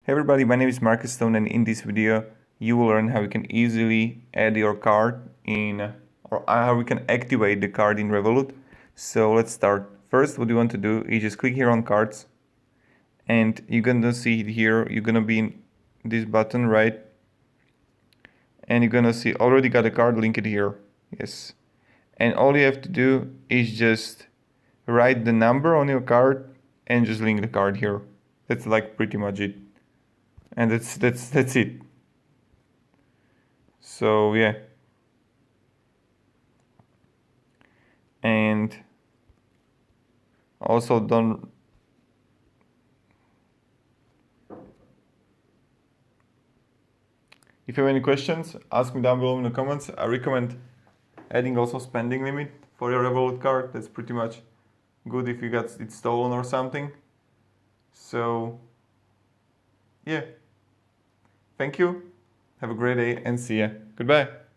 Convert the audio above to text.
Hey everybody, my name is Marcus Stone, and in this video you will learn how you can easily add your card in, or how we can activate the card in Revolut. So let's start. First, what you want to do is just click here on cards, and you're gonna see it here. You're gonna be in this button, right? And you're gonna see already got a card linked here. Yes. And all you have to do is just write the number on your card and just link the card here. That's like pretty much it. And that's it. So yeah. And also don't if you have any questions, ask me down below in the comments. I recommend adding also spending limit for your Revolut card. That's pretty much good if you got it stolen or something. So yeah. Thank you. Have a great day and see ya. Goodbye.